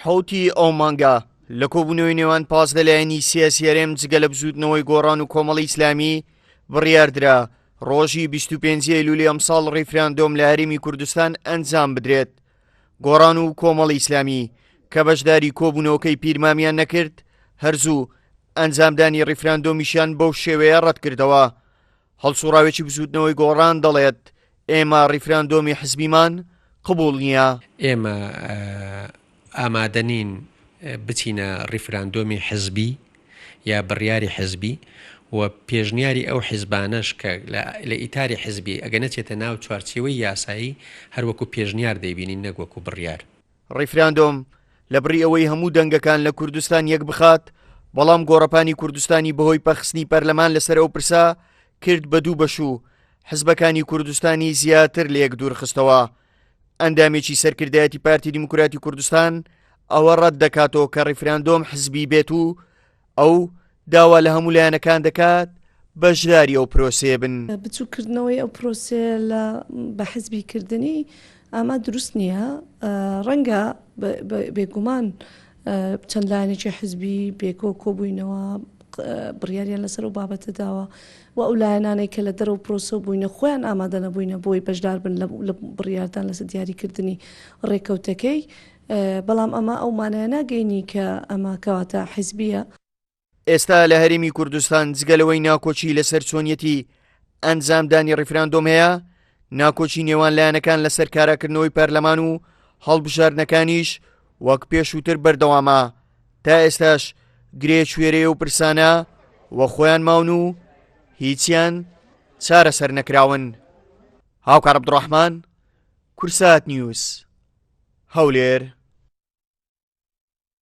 حوتی ئەو مانگە لە کۆبوونەوەی نێوان پاس لەلایەنی سیاسیەرێم جگە لە بزوتنەوەی گۆڕان و کۆمەڵی ئیسلامی بڕیاردرا ڕۆژی 25 ئەیلولی ئەم ساڵ ڕیفراندۆم لە هەرێمی کوردستان ئەنجام بدرێت. گۆڕان و کۆمەڵی ئیسلامی کە بەشداری کۆبوونەوەکەی پیرمامیان نەکرد هەرزوو ئەنجامدانی ڕیفراندۆمیشیان بەو شێوەیە ڕەت کردەوە. هەڵسوڕاوێکی بزوتنەوەی گۆڕان دەڵێت ئێمە ڕیفراندۆمی حزبیمان قبوڵ نییە. ئێمە ئامادەنین بچینە ڕیفراندۆمی حزبی یا بڕیاری حزبی و پێشنیاری ئەو حیزبانەش کە لە ئیتاری حزبی ئەگە نەچێتە ناو چوارچێوەی یاسایی هەروەکو پێشنیار دەیبینین نەگوەکو بڕیار. ڕیفراندۆم لە بڕی ئەوەی هەموو دەنگەکان لە کوردستان یەک بخات، بەڵام گۆڕەپانی کوردستانی بەهۆی پەخستنی پەرلەمان لەسەر ئەو پرسا کرد بە دوو بەش و حزبەکانی کوردستانی زیاتر لە یەک دوورخستەوە. ئەندامێکی سەرکردایەتی پارتی دیموکراتی کوردستان ئەوە ڕەت دەکاتەوە کە ڕیفراندۆم حزبی بێت و ئەو داوا لە هەموو لایەنەکان دەکات بەشداری ئەو پرۆسێ بن. بچووکردنەوەی ئەو پرۆسێ بە حزبیکردنی ئەمە دروست نییە. ڕەنگە بێگومان چەند لایەنێکی حزبی بێکۆ کۆبووینەوە بڕیاریان لەسەر و بابەتە داوە و ئەو لایەنانێک کە لە دەرەوە پرۆسە بووینە خۆیان ئامادە نەبووینە بۆی بەشدار بن لە بڕیاردان لەسەر دیاریکردنی ڕێکەوتەکەی. بەڵام ئەمە ئەو مانایە ناگەینی کە ئەمە کەواتە حیزبیە. ئێستا لە هەرێمی کوردستان جگەلەوەی ناکۆچی لەسەر چۆنیەتی ئەنجامدانی ڕیفراندۆم هەیە، ناکۆچی نێوان لایەنەکان لەسەر کاراکردنەوەی پەرلەمان و هەڵبژاردنەکانیش وەک پێشووتر بەردەوامە. تا ئێستاش گرێ کوێرەیە و پرسانە وە خۆیان ماون و هیچیان چارەسەر نەکراون. هاوکار عەبدوڕەحمان، کورسات نیوز، هەولێر.